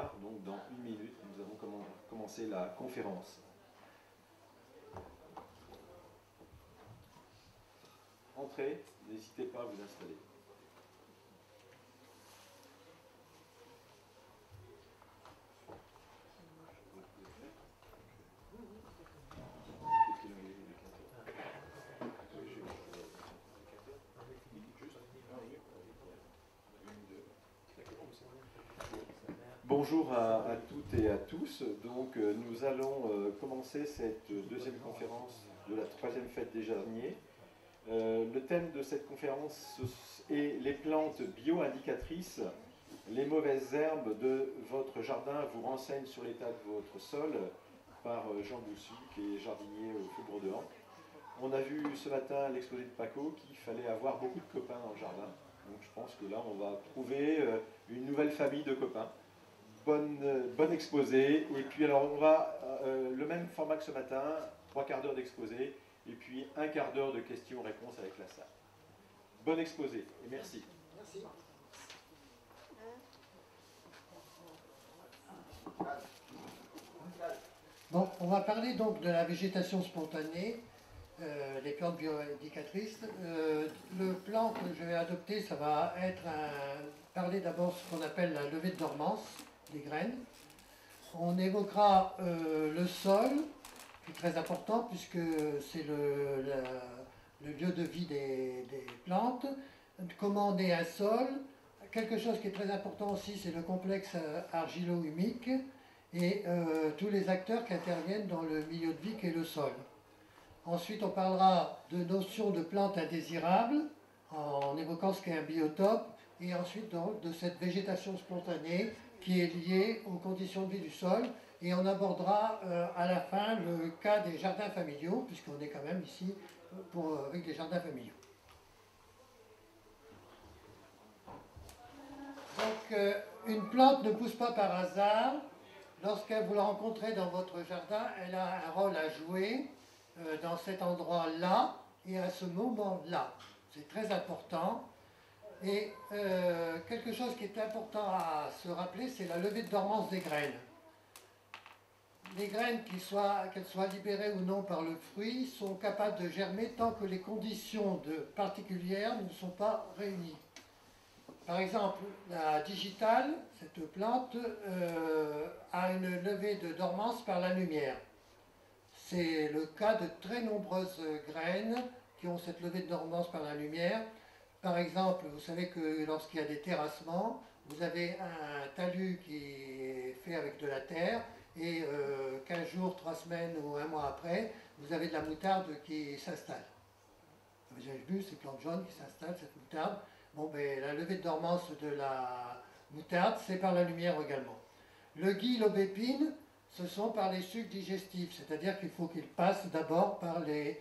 démarre donc dans 1 minute. Nous allons commencer la conférence. Entrez, n'hésitez pas à vous installer. Bonjour à toutes et à tous. Donc, nous allons commencer cette deuxième conférence de la troisième fête des jardiniers. Le thème de cette conférence est les plantes bio-indicatrices. Les mauvaises herbes de votre jardin vous renseignent sur l'état de votre sol par Jean Boussu, qui est jardinier au Faubourg de Hamp. On a vu ce matin à l'exposé de Paco qu'il fallait avoir beaucoup de copains dans le jardin. Donc je pense que là, on va trouver une nouvelle famille de copains. Bonne exposé. Et puis alors on va le même format que ce matin, 3 quarts d'heure d'exposé, et puis 1 quart d'heure de questions-réponses avec la salle. Bon exposé et merci. Merci. Bon, on va parler donc de la végétation spontanée, des plantes bioindicatrices. Le plan que je vais adopter, ça va être parler d'abord de ce qu'on appelle la levée de dormance des graines. On évoquera le sol, qui est très important puisque c'est le lieu de vie des plantes. Comment naît un sol. Quelque chose qui est très important aussi, c'est le complexe argilo-humique et tous les acteurs qui interviennent dans le milieu de vie qu'est le sol. Ensuite, on parlera de notions de plantes indésirables, en évoquant ce qu'est un biotope, et ensuite donc, de cette végétation spontanée qui est liée aux conditions de vie du sol. Et on abordera à la fin le cas des jardins familiaux, puisqu'on est quand même ici avec des jardins familiaux. Donc, une plante ne pousse pas par hasard. Lorsque vous la rencontrez dans votre jardin, elle a un rôle à jouer dans cet endroit-là et à ce moment-là. C'est très important. Et quelque chose qui est important à se rappeler, c'est la levée de dormance des graines. Les graines, qu'elles soient libérées ou non par le fruit, sont capables de germer tant que les conditions particulières ne sont pas réunies. Par exemple, la digitale, cette plante, a une levée de dormance par la lumière. C'est le cas de très nombreuses graines qui ont cette levée de dormance par la lumière. Par exemple, vous savez que lorsqu'il y a des terrassements, vous avez un talus qui est fait avec de la terre et 15 jours, 3 semaines ou 1 mois après, vous avez de la moutarde qui s'installe. Vous avez vu ces plantes jaunes qui s'installent, cette moutarde. Bon, ben, la levée de dormance de la moutarde, c'est par la lumière également. Le gui, l'aubépine, ce sont par les sucs digestifs, c'est-à-dire qu'il faut qu'ils passent d'abord par les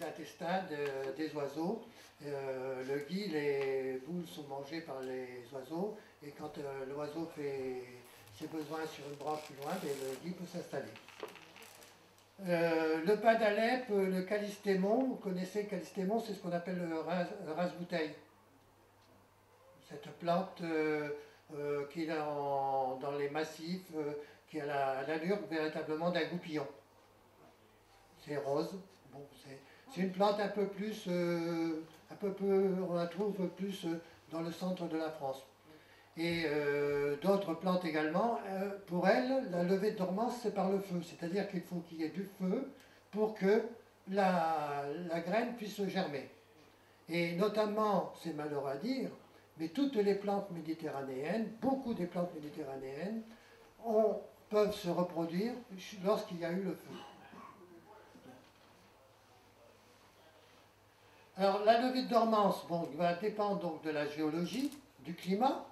intestins des oiseaux. Le gui, les boules sont mangées par les oiseaux, et quand l'oiseau fait ses besoins sur une branche plus loin, ben, le gui peut s'installer. Le pin d'Alep, le calystémon, vous connaissez le calystémon, c'est ce qu'on appelle le rase-bouteille. Cette plante qui est dans les massifs, qui a l'allure véritablement d'un goupillon. C'est rose. Bon, c'est une plante un peu plus, on la trouve plus dans le centre de la France. Et d'autres plantes également, pour elles, la levée de dormance, c'est par le feu. C'est-à-dire qu'il faut qu'il y ait du feu pour que la graine puisse germer. Et notamment, c'est malheureux à dire, mais toutes les plantes méditerranéennes, beaucoup des plantes méditerranéennes, peuvent se reproduire lorsqu'il y a eu le feu. Alors, la levée de dormance va dépendre donc de la géologie, du climat,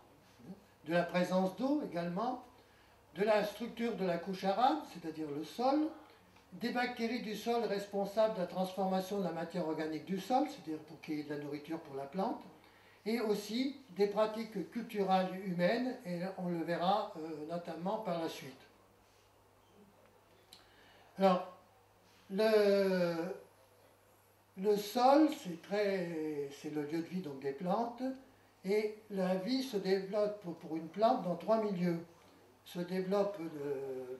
de la présence d'eau également, de la structure de la couche arable, c'est-à-dire le sol, des bactéries du sol responsables de la transformation de la matière organique du sol, c'est-à-dire pour qu'il y ait de la nourriture pour la plante, et aussi des pratiques culturales humaines, et on le verra notamment par la suite. Alors, le sol, c'est le lieu de vie donc des plantes, et la vie se développe pour une plante dans 3 milieux. se développe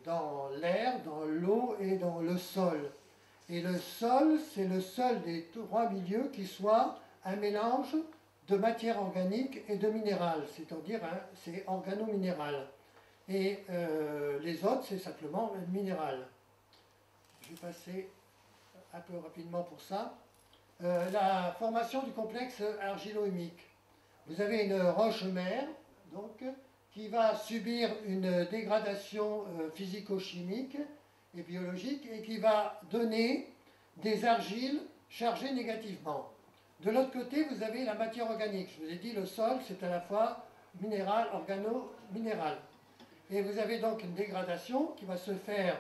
dans l'air, dans l'eau et dans le sol. Et le sol, c'est le seul des trois milieux qui soit un mélange de matière organique et de minéral, c'est-à-dire c'est organo-minéral. Et les autres, c'est simplement minéral. Je vais passer un peu rapidement pour ça. La formation du complexe argilo-humique. Vous avez une roche-mère, donc, qui va subir une dégradation physico-chimique et biologique et qui va donner des argiles chargées négativement. De l'autre côté, vous avez la matière organique. Je vous ai dit, le sol, c'est à la fois minéral, organo-minéral. Et vous avez donc une dégradation qui va se faire,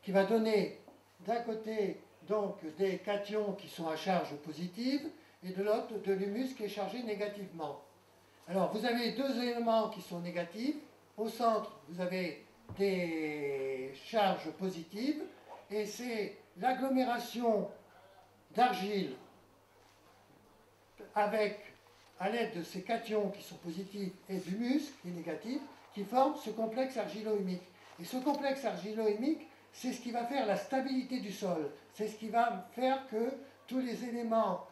qui va donner d'un côté donc des cations qui sont à charge positive et de l'autre de l'humus qui est chargé négativement. Alors vous avez deux éléments qui sont négatifs. Au centre, vous avez des charges positives et c'est l'agglomération d'argile avec, à l'aide de ces cations qui sont positifs et d'humus qui est négatif, qui forment ce complexe argilo-humique. Et ce complexe argilo-humique, c'est ce qui va faire la stabilité du sol. C'est ce qui va faire que tous les éléments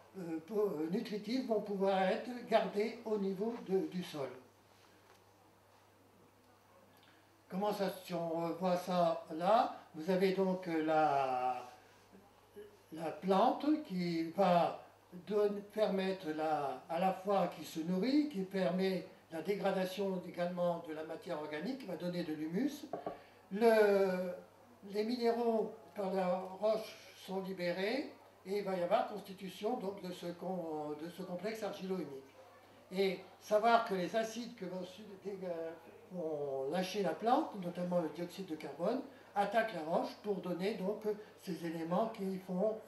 nutritifs vont pouvoir être gardés au niveau du sol. Comment ça, si on voit ça là, vous avez donc la plante qui va permettre à la fois qui se nourrit, qui permet la dégradation également de la matière organique, qui va donner de l'humus. Les minéraux par la roche sont libérés et il va y avoir constitution donc, de ce complexe argilo-humique. Et savoir que les acides que vont lâcher la plante, notamment le dioxyde de carbone, attaquent la roche pour donner donc ces éléments qui font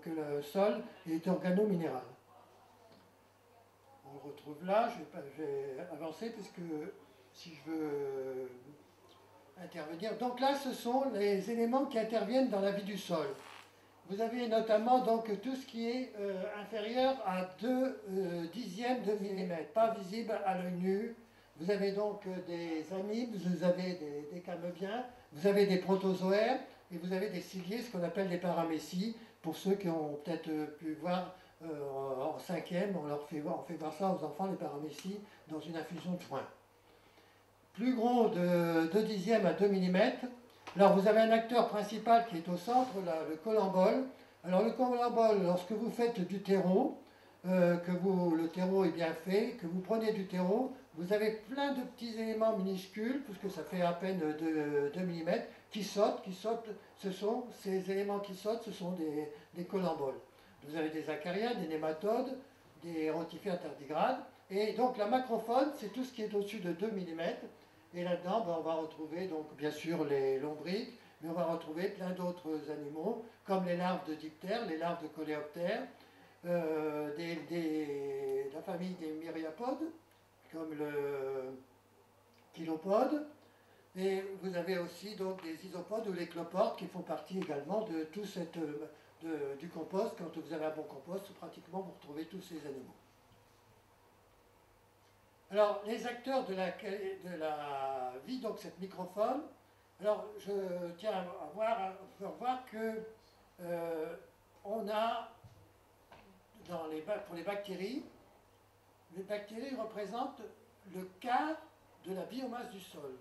que le sol est organo-minéral. On le retrouve là, je vais avancer parce que si je veux intervenir. Donc là, ce sont les éléments qui interviennent dans la vie du sol. Vous avez notamment donc tout ce qui est inférieur à 2 dixièmes de millimètre, pas visible à l'œil nu. Vous avez donc des amibes, vous avez des calmebiens, vous avez des protozoaires et vous avez des ciliés, ce qu'on appelle des paramécies. Pour ceux qui ont peut-être pu voir en cinquième, on fait voir ça aux enfants, les paramécies, dans une infusion de foin. Plus gros de 2 dixièmes à 2 mm. Alors vous avez un acteur principal qui est au centre, là, le cholembole. Alors le cholembole, lorsque vous faites du terreau, le terreau est bien fait, que vous prenez du terreau, vous avez plein de petits éléments minuscules, puisque ça fait à peine 2 mm, qui sautent. Ces éléments qui sautent, ce sont des colemboles. Vous avez des acariens, des nématodes, des rotifères tardigrades. Et donc la macrofaune, c'est tout ce qui est au-dessus de 2 mm. Et là-dedans, on va retrouver donc bien sûr les lombriques, mais on va retrouver plein d'autres animaux, comme les larves de diptères, les larves de coléoptères, la famille des myriapodes, comme le chylopode. Et vous avez aussi donc des isopodes ou les cloportes qui font partie également de tout du compost. Quand vous avez un bon compost, pratiquement vous retrouvez tous ces animaux. Alors, les acteurs de la vie, donc cette microfaune, alors je tiens à voir que on a, pour les bactéries représentent le quart de la biomasse du sol.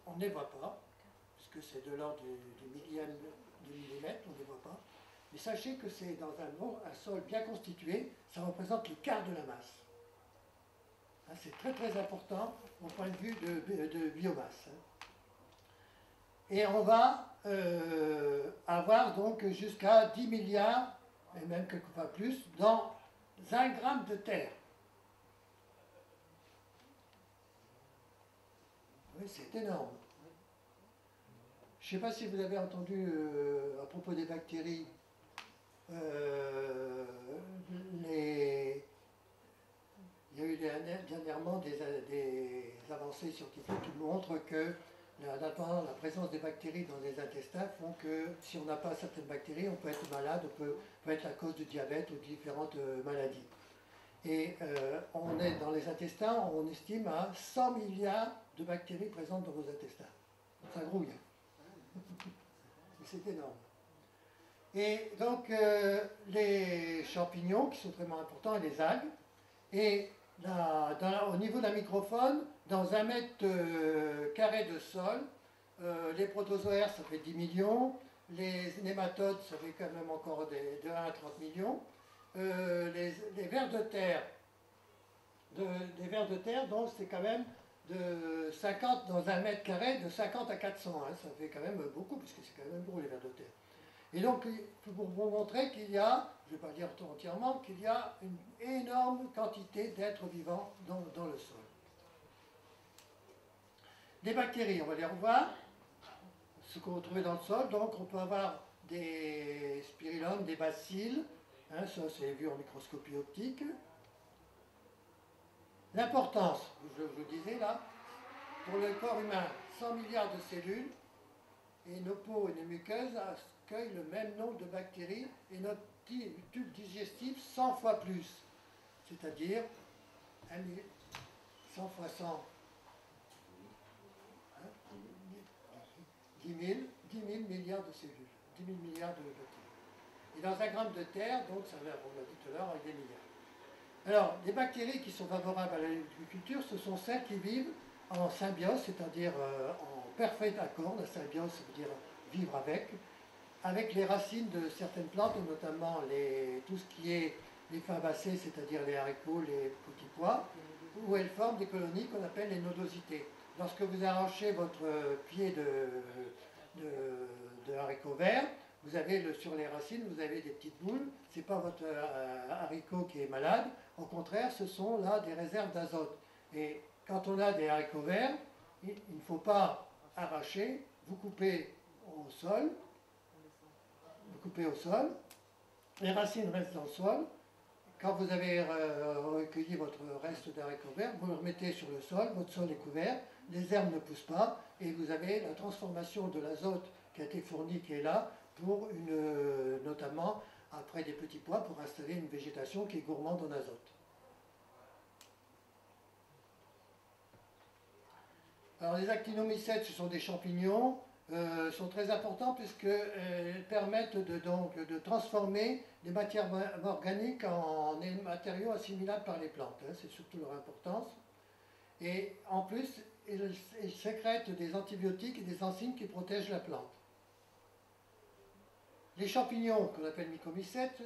On ne les voit pas, puisque c'est de l'ordre du millième de millimètre, on ne les voit pas. Mais sachez que c'est dans un sol bien constitué, ça représente le quart de la masse. C'est très très important au point de vue de biomasse. Et on va avoir donc jusqu'à 10 milliards, et même quelquefois plus, dans 1 gramme de terre. Oui, c'est énorme. Je ne sais pas si vous avez entendu à propos des bactéries, il y a eu dernièrement des avancées scientifiques qui montrent que la présence des bactéries dans les intestins font que si on n'a pas certaines bactéries, on peut être malade, on peut être à cause du diabète ou de différentes maladies. Et on est dans les intestins, on estime à 100 milliards de bactéries présentes dans vos intestins. Ça grouille. C'est énorme. Et donc, les champignons, qui sont vraiment importants, et les algues. Et au niveau d'un microphone, dans 1 mètre carré de sol, les protozoaires, ça fait 10 millions. Les nématodes, ça fait quand même encore de 1 à 30 millions. Les vers de terre, des vers de terre, donc c'est quand même de 50 dans 1 mètre carré, de 50 à 400. Hein, ça fait quand même beaucoup, puisque c'est quand même gros les vers de terre. Et donc, pour vous montrer qu'il y a, je ne vais pas dire entièrement, qu'il y a une énorme quantité d'êtres vivants dans le sol. Les bactéries, on va les revoir, ce qu'on va trouver dans le sol. Donc, on peut avoir des spirulomes, des bacilles, hein, ça c'est vu en microscopie optique. L'importance, je vous le disais là, pour le corps humain, 100 milliards de cellules, et nos peaux et nos muqueuses accueillent le même nombre de bactéries, et notre tube digestif 100 fois plus, c'est-à-dire 100 fois 100, hein, 10 000 milliards de cellules, 10 000 milliards de bactéries. Et dans 1 gramme de terre, donc ça, on l'a dit tout à l'heure, avec des milliards. Alors, les bactéries qui sont favorables à l'agriculture, ce sont celles qui vivent en symbiose, c'est-à-dire en parfait accord. La symbiose, ça veut dire vivre avec les racines de certaines plantes, notamment tout ce qui est les fabacées, c'est-à-dire les haricots, les petits pois, où elles forment des colonies qu'on appelle les nodosités. Lorsque vous arrachez votre pied de haricots verts, vous avez sur les racines, vous avez des petites boules. Ce n'est pas votre haricot qui est malade. Au contraire, ce sont là des réserves d'azote. Et quand on a des haricots verts, il ne faut pas arracher. Vous coupez au sol. Les racines restent dans le sol. Quand vous avez recueilli votre reste d'haricots verts, vous le remettez sur le sol. Votre sol est couvert. Les herbes ne poussent pas. Et vous avez la transformation de l'azote qui a été fourni, qui est là, pour notamment après des petits pois, pour installer une végétation qui est gourmande en azote. Alors les actinomycètes, ce sont des champignons, sont très importants puisqu'ils permettent de transformer les matières organiques en matériaux assimilables par les plantes. Hein, c'est surtout leur importance. Et en plus, ils sécrètent des antibiotiques et des enzymes qui protègent la plante. Les champignons, qu'on appelle mycomycètes,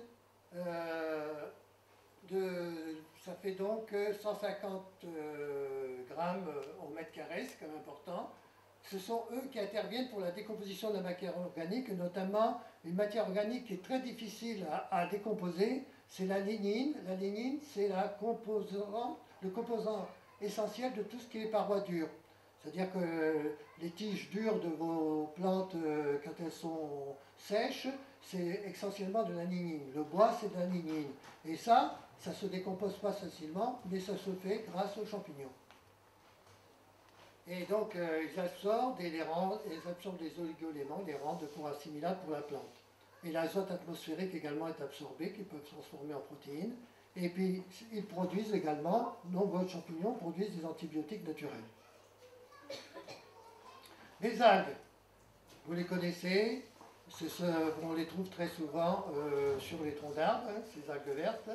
ça fait donc 150 grammes au mètre carré, c'est quand même important. Ce sont eux qui interviennent pour la décomposition de la matière organique, notamment une matière organique qui est très difficile à décomposer, c'est la lignine. La lignine, c'est le composant essentiel de tout ce qui est parois dures. C'est-à-dire que les tiges dures de vos plantes, quand elles sont sèches, c'est essentiellement de la lignine. Le bois, c'est de la lignine. Et ça ne se décompose pas facilement, mais ça se fait grâce aux champignons. Et donc, ils absorbent et ils absorbent des oligo-éléments, les rendent pour assimilables pour la plante. Et l'azote atmosphérique également est absorbé, qui peut se transformer en protéines. Et puis, ils produisent également, nombreux champignons produisent des antibiotiques naturels. Les algues, vous les connaissez, on les trouve très souvent sur les troncs d'arbres, hein, ces algues vertes.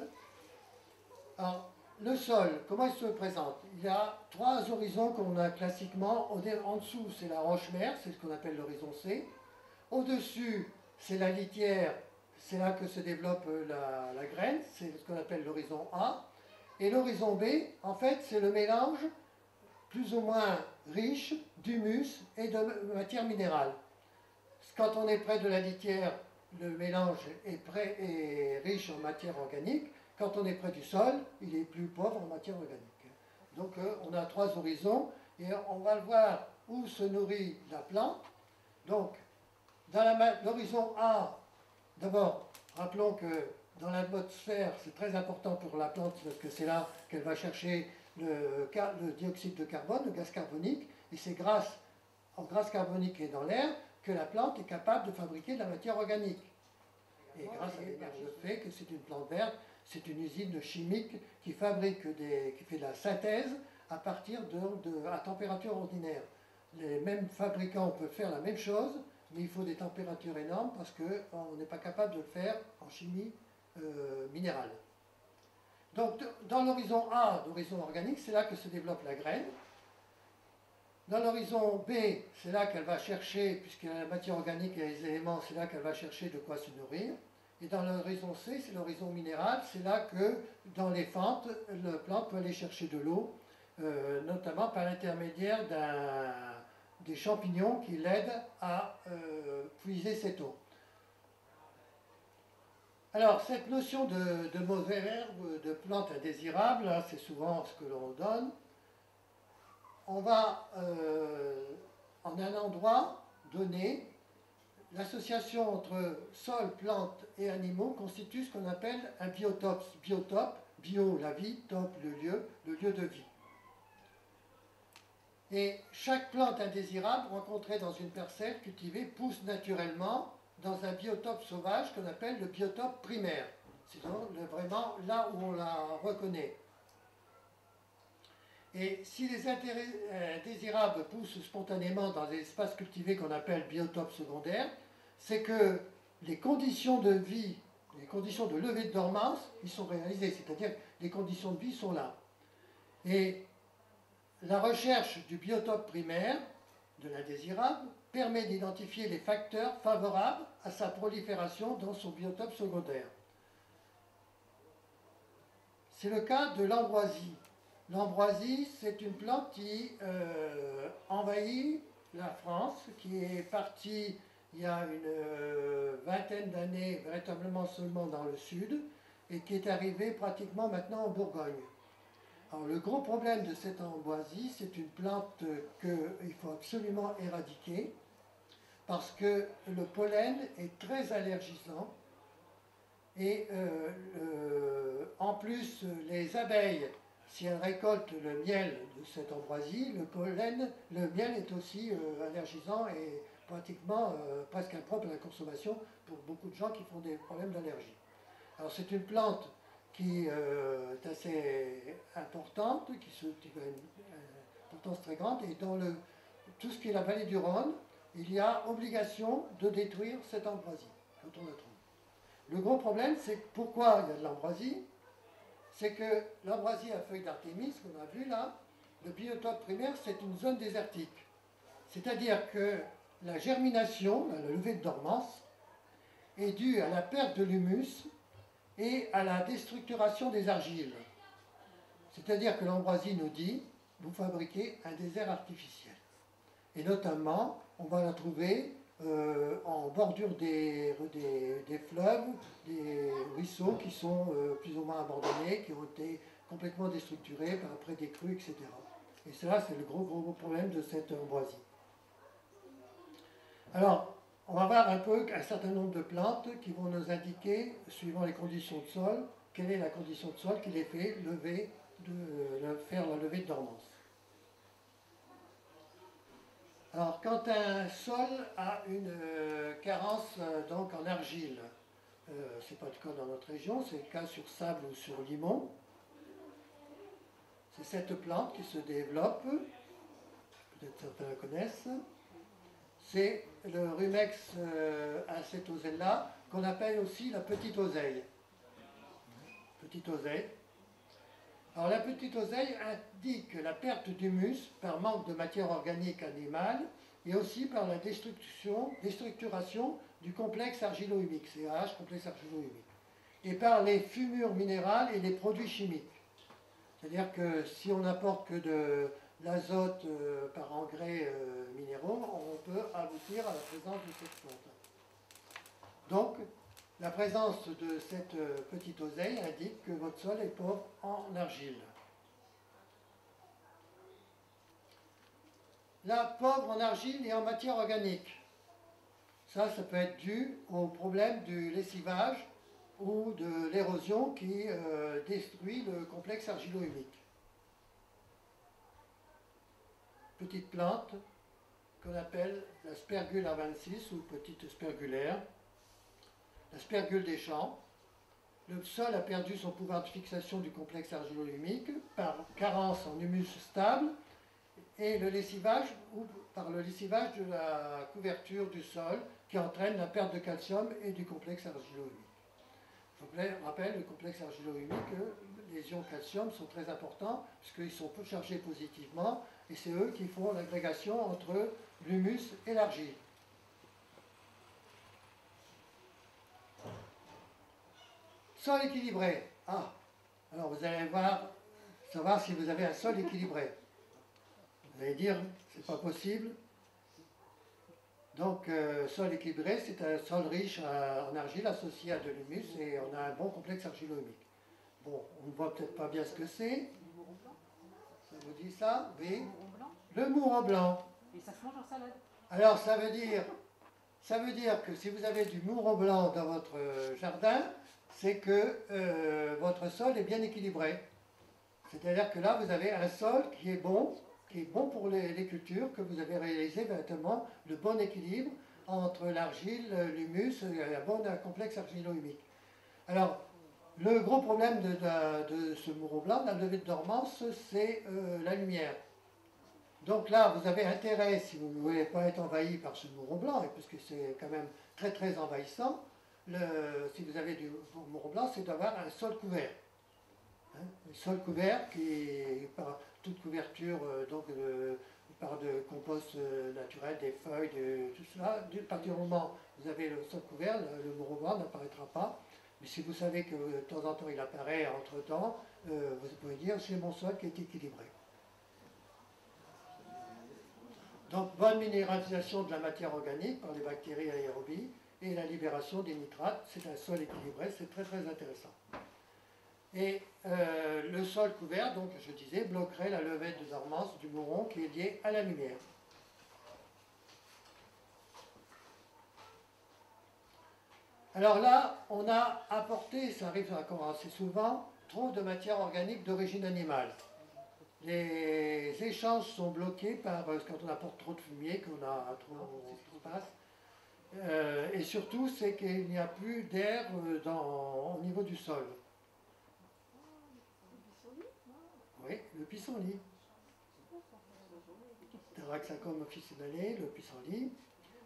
Alors, le sol, comment il se présente? Il y a 3 horizons qu'on a classiquement. En dessous, c'est la roche-mère, c'est ce qu'on appelle l'horizon C. Au-dessus, c'est la litière, c'est là que se développe la graine, c'est ce qu'on appelle l'horizon A. Et l'horizon B, en fait, c'est le mélange plus ou moins riche d'humus et de matière minérale. Quand on est près de la litière, le mélange est riche en matière organique. Quand on est près du sol, il est plus pauvre en matière organique. Donc on a 3 horizons et on va le voir où se nourrit la plante. Donc, dans l'horizon A, d'abord, rappelons que dans l'atmosphère, c'est très important pour la plante parce que c'est là qu'elle va chercher le dioxyde de carbone, le gaz carbonique, et c'est grâce au gaz carbonique qui est dans l'air que la plante est capable de fabriquer de la matière organique. Et grâce à l'énergie, le fait que c'est une plante verte, c'est une usine chimique qui fabrique qui fait de la synthèse à partir à température ordinaire. les mêmes fabricants peuvent faire la même chose, mais il faut des températures énormes parce qu'on n'est pas capable de le faire en chimie minérale. Donc dans l'horizon A, l'horizon organique, c'est là que se développe la graine. Dans l'horizon B, c'est là qu'elle va chercher, puisqu'il y a la matière organique et les éléments, c'est là qu'elle va chercher de quoi se nourrir. Et dans l'horizon C, c'est l'horizon minéral, c'est là que dans les fentes, la plante peut aller chercher de l'eau, notamment par l'intermédiaire des champignons qui l'aident à puiser cette eau. Alors, cette notion de mauvais herbe, de plante indésirable, c'est souvent ce que l'on donne. On va, en un endroit donné, l'association entre sol, plantes et animaux constitue ce qu'on appelle un biotope. Biotope, bio, la vie, top, le lieu de vie. Et chaque plante indésirable rencontrée dans une parcelle cultivée pousse naturellement dans un biotope sauvage qu'on appelle le biotope primaire. C'est vraiment là où on la reconnaît. Et si les indésirables poussent spontanément dans des espaces cultivés qu'on appelle biotopes secondaires, c'est que les conditions de vie, les conditions de levée de dormance, ils sont réalisées, c'est-à-dire que les conditions de vie sont là. Et la recherche du biotope primaire, de l'indésirable, permet d'identifier les facteurs favorables à sa prolifération dans son biotope secondaire. C'est le cas de l'ambroisie. L'ambroisie, c'est une plante qui envahit la France, qui est partie il y a une vingtaine d'années véritablement seulement dans le sud, et qui est arrivée pratiquement maintenant en Bourgogne. Alors, le gros problème de cette ambroisie, c'est une plante qu'il faut absolument éradiquer, parce que le pollen est très allergisant, et en plus, les abeilles, si elles récoltent le miel de cette ambroisie, le miel est aussi allergisant et pratiquement presque impropre à la consommation pour beaucoup de gens qui font des problèmes d'allergie. Alors c'est une plante qui est assez importante, qui a une importance très grande, et dans tout ce qui est la vallée du Rhône, il y a obligation de détruire cette ambroisie quand on la trouve. Le gros problème, c'est pourquoi il y a de l'ambroisie, c'est que l'ambroisie à feuilles d'artémis, qu'on a vu là, le biotope primaire, c'est une zone désertique. C'est-à-dire que la germination, la levée de dormance, est due à la perte de l'humus et à la déstructuration des argiles. C'est-à-dire que l'ambroisie nous dit, vous fabriquez un désert artificiel. Et notamment, on va la trouver en bordure des fleuves, des ruisseaux qui sont plus ou moins abandonnés, qui ont été complètement déstructurés après des crues, etc. Et cela, c'est le gros problème de cette ambroisie. Alors, on va voir un peu un certain nombre de plantes qui vont nous indiquer, suivant les conditions de sol, quelle est la condition de sol qui les fait faire la levée de dormance. Alors, quand un sol a une carence donc en argile, ce n'est pas le cas dans notre région, c'est le cas sur sable ou sur limon, c'est cette plante qui se développe, peut-être certains la connaissent, c'est le Rumex acetosella, qu'on appelle aussi la petite oseille. Petite oseille. Alors la petite oseille indique la perte d'humus par manque de matière organique animale et aussi par la déstructuration du complexe argilo-humique, CAH, complexe argilo-humique, et par les fumures minérales et les produits chimiques. C'est-à-dire que si on n'apporte que de l'azote par engrais minéraux, on peut aboutir à la présence de cette plante. Donc, la présence de cette petite oseille indique que votre sol est pauvre en argile. Là, pauvre en argile et en matière organique. Ça peut être dû au problème du lessivage ou de l'érosion qui détruit le complexe argilo-humique. Petite plante qu'on appelle la spergule arvensis ou petite spergulaire. La spergule des champs. Le sol a perdu son pouvoir de fixation du complexe argilo-humique par carence en humus stable et le lessivage, ou par le lessivage de la couverture du sol qui entraîne la perte de calcium et du complexe argilo-humique. Je rappelle, le complexe argilo-humique, les ions calcium sont très importants puisqu'ils sont chargés positivement et c'est eux qui font l'agrégation entre l'humus et l'argile. Sol équilibré. Ah, alors vous allez savoir si vous avez un sol équilibré. Vous allez dire, c'est pas possible. Donc, sol équilibré, c'est un sol riche en argile associé à de l'humus et on a un bon complexe argilo-humique. Bon, on ne voit peut-être pas bien ce que c'est. Ça vous dit ça? Oui. Le mouron blanc. Et ça se mange en salade. Alors, ça veut dire que si vous avez du mouron blanc dans votre jardin, c'est que votre sol est bien équilibré. C'est-à-dire que là, vous avez un sol qui est bon pour les cultures, que vous avez réalisé véritablement le bon équilibre entre l'argile, l'humus et un bon complexe argilo-humique. Alors, le gros problème de ce mouron blanc, la levée de dormance, c'est la lumière. Donc là, vous avez intérêt, si vous ne voulez pas être envahi par ce mouron blanc, et puisque c'est quand même très très envahissant, si vous avez du mouron blanc, c'est d'avoir un sol couvert. Un sol couvert qui, par toute couverture, par de compost naturel, des feuilles, tout cela, à partir du moment où vous avez le sol couvert, le mouron blanc n'apparaîtra pas. Mais si vous savez que de temps en temps il apparaît entre-temps, vous pouvez dire c'est mon sol qui est équilibré. Donc, bonne minéralisation de la matière organique par les bactéries aérobies et la libération des nitrates. C'est un sol équilibré, c'est très très intéressant. Et le sol couvert, donc je disais, bloquerait la levée de dormance du mouron qui est liée à la lumière. Alors là, on a apporté, ça arrive assez souvent, trop de matière organique d'origine animale. Les échanges sont bloqués quand on apporte trop de fumier, qu'on a trop d'espace. Et surtout, c'est qu'il n'y a plus d'air au niveau du sol. Oui, le pissenlit. Taraxacum officinale, le pissenlit.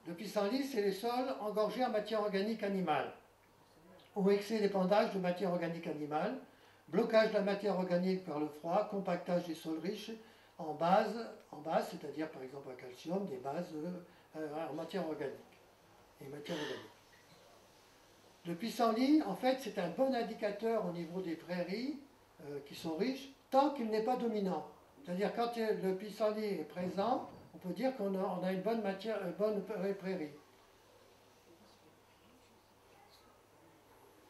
Le pissenlit, c'est les sols engorgés en matière organique animale, ou excès d'épandage de matière organique animale, blocage de la matière organique par le froid, compactage des sols riches en base, c'est-à-dire par exemple en calcium, des bases en matière organique. Le pissenlit, en fait, c'est un bon indicateur au niveau des prairies qui sont riches, tant qu'il n'est pas dominant. C'est-à-dire quand le pissenlit est présent, on peut dire qu'on a une bonne prairie.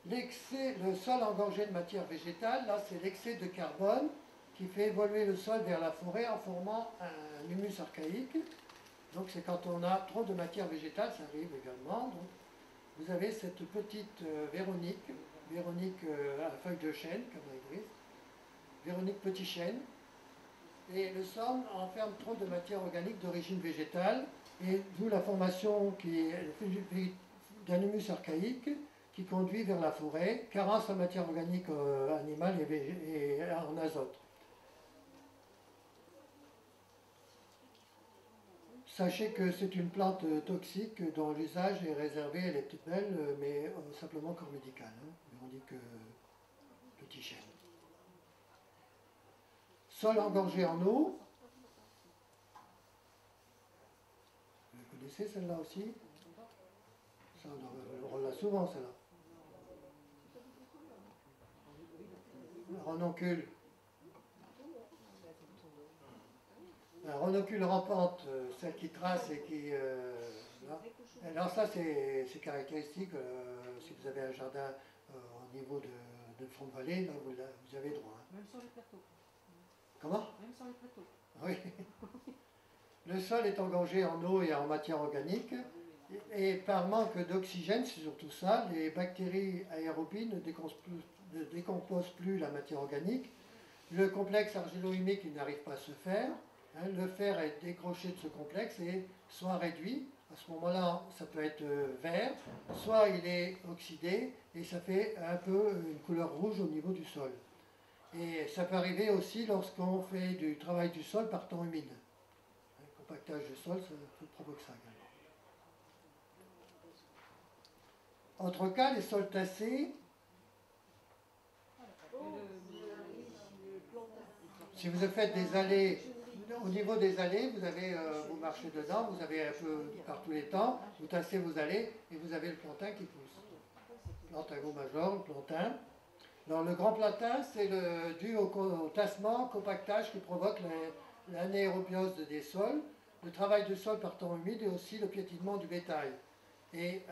Le sol engorgé de matière végétale, là c'est l'excès de carbone qui fait évoluer le sol vers la forêt en formant un humus archaïque. Donc c'est quand on a trop de matière végétale, ça arrive également. Donc, vous avez cette petite Véronique à feuilles de chêne, comme la grise, Véronique petit chêne. Et le sol enferme trop de matière organique d'origine végétale, et d'où la formation d'un humus archaïque qui conduit vers la forêt, carence en matière organique animale et en azote. Sachez que c'est une plante toxique dont l'usage est réservé, elle est toute belle, mais simplement corps médical. On dit que petit chêne. Sol engorgé en eau. Vous connaissez celle-là aussi? Ça, on l'a souvent, celle-là. Renoncule. Un renoncule rampante, celle qui trace et qui... là. Alors ça, c'est caractéristique. Si vous avez un jardin au niveau de front de vallée, là, vous avez droit. Même sur les plateaux. Comment? Même sur les plateaux. Oui. Le sol est engorgé en eau et en matière organique. Et par manque d'oxygène, c'est surtout ça, les bactéries aérobies ne décomposent plus la matière organique. Le complexe argilo-humique n'arrive pas à se faire. Le fer est décroché de ce complexe et soit réduit. À ce moment-là, ça peut être vert, soit il est oxydé et ça fait un peu une couleur rouge au niveau du sol. Et ça peut arriver aussi lorsqu'on fait du travail du sol par temps humide. compactage du sol, ça provoque ça également. Autre cas, les sols tassés. Si vous faites des allées, au niveau des allées, vous marchez dedans, vous avez un peu par tous les temps, vous tassez vos allées et vous avez le plantain qui pousse. Plantago major, le plantain. Alors, le grand plantain, c'est dû au tassement, compactage qui provoque l'anaérobiose des sols, le travail du sol par temps humide et aussi le piétinement du bétail. Et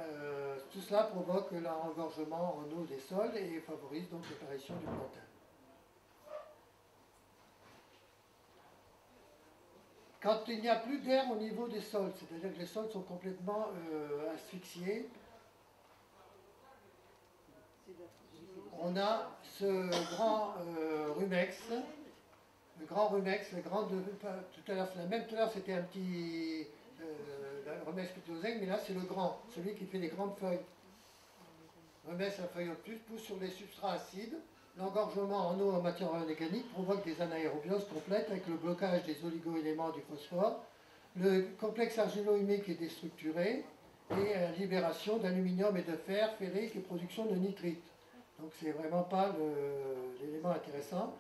tout cela provoque l'engorgement en eau des sols et favorise donc l'apparition du plantain. Quand il n'y a plus d'air au niveau des sols, c'est-à-dire que les sols sont complètement asphyxiés, on a ce grand rumex, tout à l'heure c'était un petit rumex pitosaigne, mais là c'est le grand, celui qui fait les grandes feuilles. Rumex à feuilles obtuses pousse sur les substrats acides. L'engorgement en eau en matière organique provoque des anaérobioses complètes avec le blocage des oligo-éléments du phosphore, le complexe argilo-humique est déstructuré et la libération d'aluminium et de fer ferrique et production de nitrite. Donc c'est vraiment pas l'élément intéressant.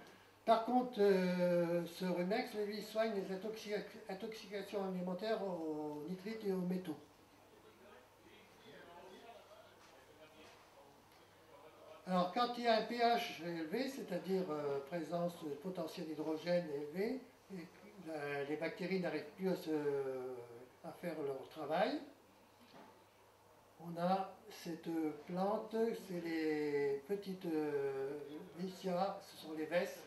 Par contre, ce rumex, lui, soigne les intoxications alimentaires aux nitrites et aux métaux. Alors, quand il y a un pH élevé, c'est-à-dire présence de potentiel d'hydrogène élevé, et les bactéries n'arrivent plus à faire leur travail, on a cette plante, c'est les petites Lycia, ce sont les vesses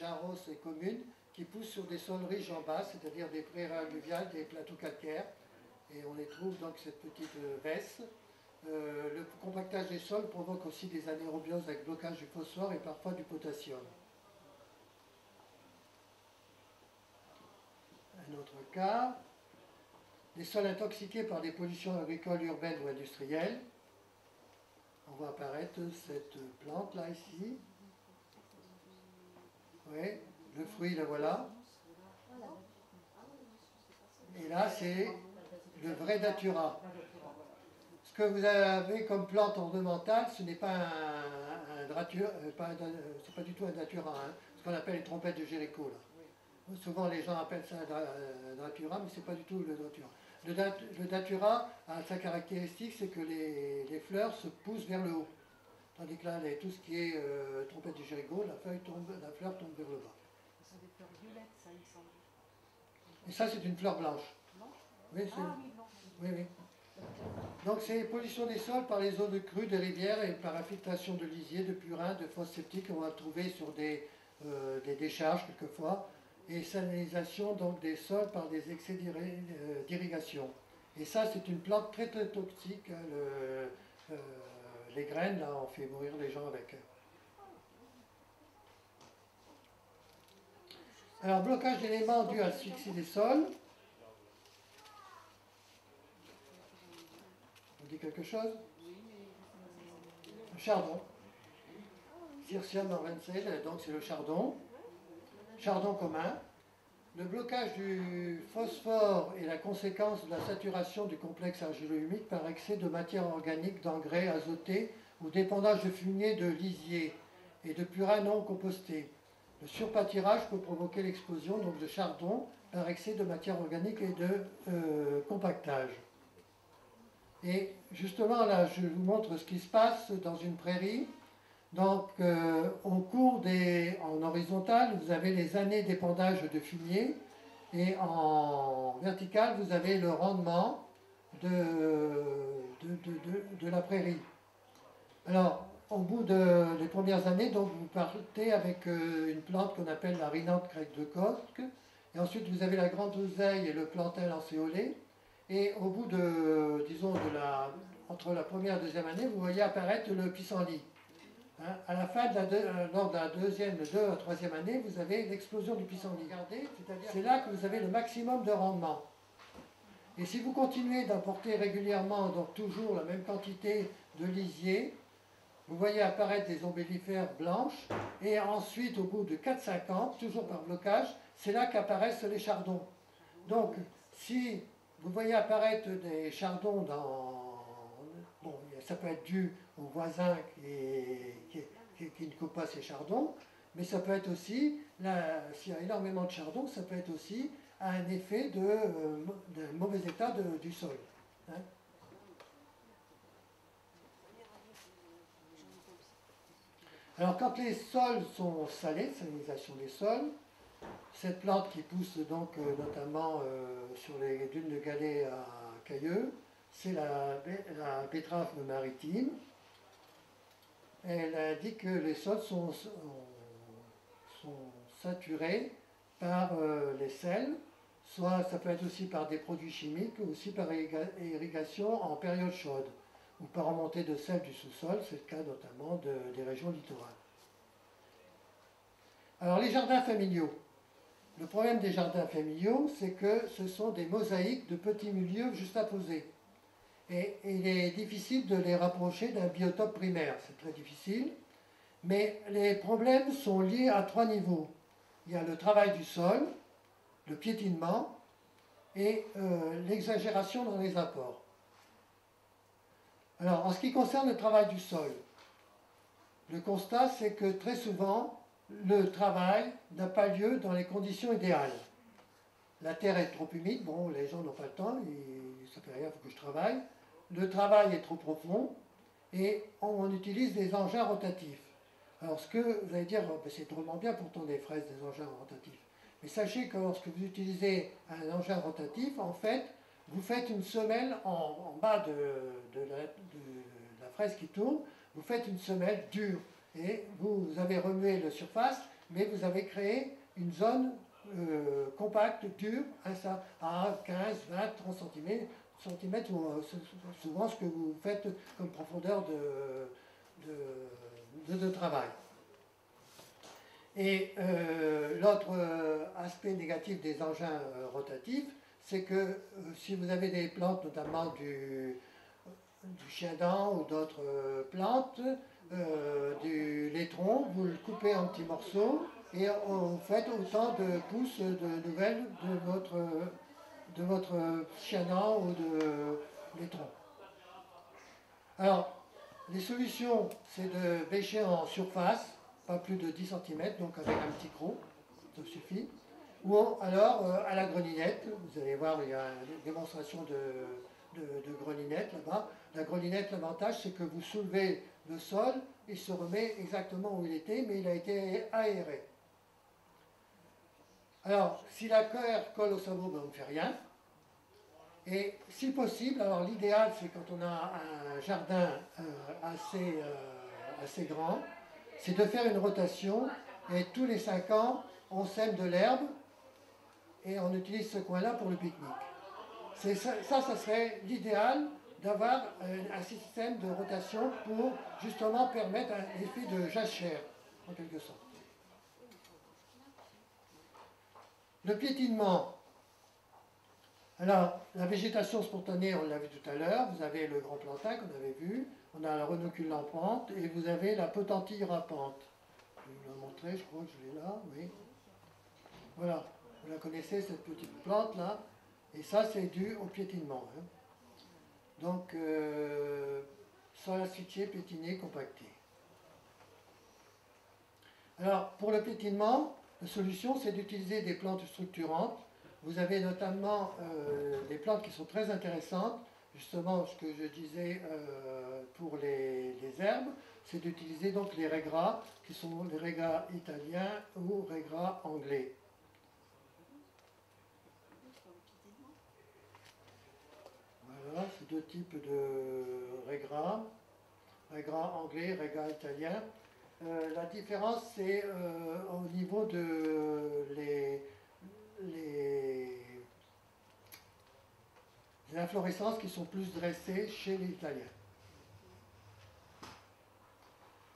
jarros et communes, qui poussent sur des sols riches en bas, c'est-à-dire des prairies alluviales, des plateaux calcaires, et on les trouve donc cette petite vesse. Le compactage des sols provoque aussi des anaérobioses avec blocage du phosphore et parfois du potassium. Un autre cas, les sols intoxiqués par des pollutions agricoles, urbaines ou industrielles. On voit apparaître cette plante là ici. Oui, le fruit, le voilà. Et là, c'est le vrai datura. Ce que vous avez comme plante ornementale, ce n'est pas un datura, c'est pas du tout un datura, hein, ce qu'on appelle les trompettes de Jéricho. Là. Souvent les gens appellent ça un datura, mais ce n'est pas du tout le datura. Le datura a sa caractéristique, c'est que les fleurs se poussent vers le haut. Tandis que là, tout ce qui est trompette de Jéricho, la fleur tombe vers le bas. Ce sont des fleurs violettes, ça, il me semble. Et ça, c'est une fleur blanche. Blanche ? Oui, Ah oui, blanche. oui, oui. Donc c'est pollution des sols par les eaux de crue des rivières et par infiltration de lisiers, de purins, de fosses septiques qu'on va trouver sur des décharges quelquefois, et salinisation donc des sols par des excès d'irrigation. Et ça c'est une plante très très toxique, hein, les graines là on fait mourir les gens avec. Alors blocage d'éléments dû à l'asphyxie des sols. Dit quelque chose? Le chardon. Cirsium arvenseil, donc c'est le chardon. Chardon commun. Le blocage du phosphore est la conséquence de la saturation du complexe argilo-humique par excès de matière organique, d'engrais azotés ou d'épandage de fumier de lisier et de purins non compostés. Le surpâturage peut provoquer l'explosion donc de chardon par excès de matière organique et de compactage. Et justement, là, je vous montre ce qui se passe dans une prairie. Donc, en horizontal, vous avez les années d'épandage de fumier, et en vertical, vous avez le rendement de la prairie. Alors, au bout des premières années, donc, vous partez avec une plante qu'on appelle la rhinanthe grecque de Koch, et ensuite vous avez la grande oseille et le plantain lancéolé. Et au bout entre la première et la deuxième année, vous voyez apparaître le pissenlit. Hein, à la fin lors de la deuxième, la troisième année, vous avez l'explosion du pissenlit. Regardez, c'est là que vous avez le maximum de rendement. Et si vous continuez d'apporter régulièrement, donc toujours la même quantité de lisier, vous voyez apparaître des ombellifères blanches, et ensuite, au bout de 4-5 ans, toujours par blocage, c'est là qu'apparaissent les chardons. Donc, si vous voyez apparaître des chardons dans... Bon, ça peut être dû au voisin qui ne coupe pas ses chardons, mais ça peut être aussi, s'il y a énormément de chardons, ça peut être aussi un effet d'un mauvais état du sol. Hein. Alors quand les sols sont salés, salinisation des sols, cette plante qui pousse donc notamment sur les dunes de galets à Cailleux, c'est la betterave maritime. Elle indique que les sols sont saturés par les sels, soit ça peut être aussi par des produits chimiques, ou aussi par irrigation en période chaude, ou par remontée de sel du sous-sol, c'est le cas notamment des régions littorales. Alors les jardins familiaux. Le problème des jardins familiaux, c'est que ce sont des mosaïques de petits milieux juxtaposés. Et il est difficile de les rapprocher d'un biotope primaire, c'est très difficile. Mais les problèmes sont liés à 3 niveaux. Il y a le travail du sol, le piétinement et l'exagération dans les apports. Alors, en ce qui concerne le travail du sol, le constat, c'est que très souvent, le travail n'a pas lieu dans les conditions idéales. La terre est trop humide, bon, les gens n'ont pas le temps, ça fait rien, il faut que je travaille. Le travail est trop profond et on utilise des engins rotatifs. Alors, ce que vous allez dire, c'est drôlement bien pourtant des fraises, des engins rotatifs. Mais sachez que lorsque vous utilisez un engin rotatif, en fait, vous faites une semelle en bas de la fraise qui tourne, vous faites une semelle dure. Et vous avez remué la surface, mais vous avez créé une zone compacte, dure, à 15, 20, 30 cm, souvent ce que vous faites comme profondeur de travail. Et l'autre aspect négatif des engins rotatifs, c'est que si vous avez des plantes, notamment du chien-dent ou d'autres plantes, du laitron, vous le coupez en petits morceaux et vous faites autant de pousses de nouvelles de votre chien-dent ou de laitron. Alors, les solutions, c'est de bêcher en surface, pas plus de 10 cm, donc avec un petit croc, ça suffit. Ou alors à la grelinette, vous allez voir, il y a une démonstration de grelinette là-bas. La grelinette, l'avantage, c'est que vous soulevez le sol, il se remet exactement où il était, mais il a été aéré. Alors, si la terre colle au sabot, ben on ne fait rien. Et si possible, alors l'idéal, c'est quand on a un jardin assez grand, c'est de faire une rotation, et tous les 5 ans, on sème de l'herbe, et on utilise ce coin-là pour le pique-nique. Ça serait l'idéal d'avoir un système de rotation pour justement permettre un effet de jachère, en quelque sorte. Le piétinement. Alors, la végétation spontanée, on l'a vu tout à l'heure, vous avez le grand plantain qu'on avait vu, on a la renocule en pente, et vous avez la potentille râpante. Je vais vous la montrer, je crois que je l'ai là, oui. Voilà, vous la connaissez, cette petite plante-là, et ça, c'est dû au piétinement. Hein. Donc, sol asphyxié, piétiné, compacté. Alors, pour le piétinement, la solution, c'est d'utiliser des plantes structurantes. Vous avez notamment des plantes qui sont très intéressantes. Justement, ce que je disais pour les herbes, c'est d'utiliser donc les régras, qui sont les régras italiens ou régras anglais. Voilà, c'est 2 types de régras. Régras anglais, régras italien. La différence, c'est au niveau de les inflorescences qui sont plus dressées chez les Italiens.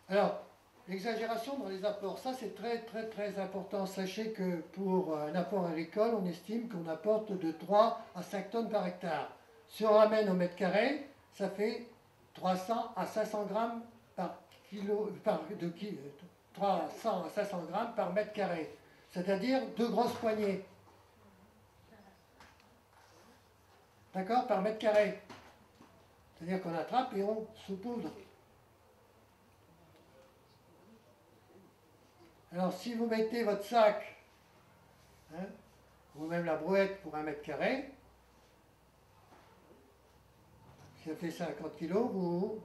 Alors, l'exagération dans les apports, ça c'est très très très important. Sachez que pour un apport agricole, on estime qu'on apporte de 3 à 5 tonnes par hectare. Si on ramène au mètre carré, ça fait 300 à 500 grammes par kilo, 300 à 500 grammes par mètre carré. C'est-à-dire 2 grosses poignées. d'accord, par mètre carré. C'est-à-dire qu'on attrape et on saupoudre. Alors si vous mettez votre sac, hein, ou même la brouette pour 1 mètre carré, si ça fait 50 kg, vous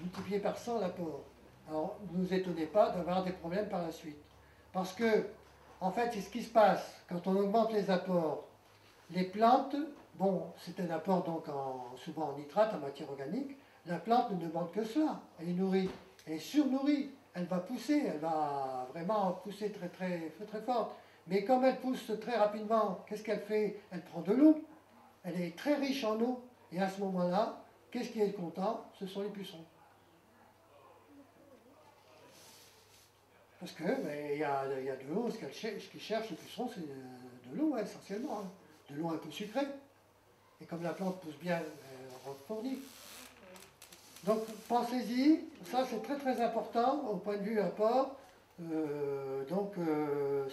multipliez par 100 l'apport. Alors ne vous étonnez pas d'avoir des problèmes par la suite. Parce que, en fait, c'est ce qui se passe quand on augmente les apports. Les plantes, bon, c'est un apport donc souvent en nitrate, en matière organique, la plante ne demande que cela, elle est nourrie, elle est surnourrie, elle va pousser, elle va vraiment pousser très très très forte. Mais comme elle pousse très rapidement, qu'est-ce qu'elle fait? Elle prend de l'eau, elle est très riche en eau, et à ce moment-là, qu'est-ce qui est content? Ce sont les pucerons. Parce que il y a de l'eau, ce qu'ils cherchent les pucerons, c'est de l'eau essentiellement, hein. De l'eau un peu sucrée. Et comme la plante pousse bien, elle fournit. Donc pensez-y, ça c'est très très important au point de vue apport.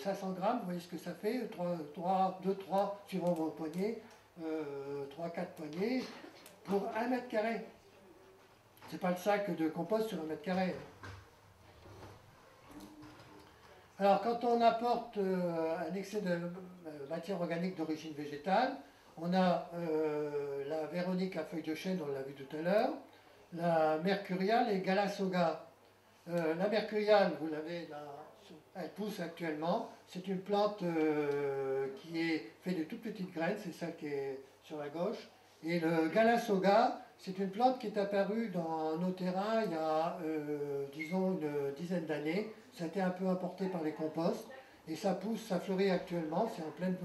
500 grammes, vous voyez ce que ça fait, 2, 3 suivant vos poignées, 3, 4 poignées pour 1 mètre carré. C'est pas le sac de compost sur 1 mètre carré. Alors quand on apporte un excès de matière organique d'origine végétale, on a la véronique à feuilles de chêne, on l'a vu tout à l'heure, la mercuriale et Galassoga. La mercuriale, vous l'avez là, elle pousse actuellement. C'est une plante qui est faite de toutes petites graines, c'est celle qui est sur la gauche. Et le Galassoga, c'est une plante qui est apparue dans nos terrains il y a, disons, une dizaine d'années. Ça a été un peu importé par les composts. Et ça pousse, ça fleurit actuellement, c'est en pleine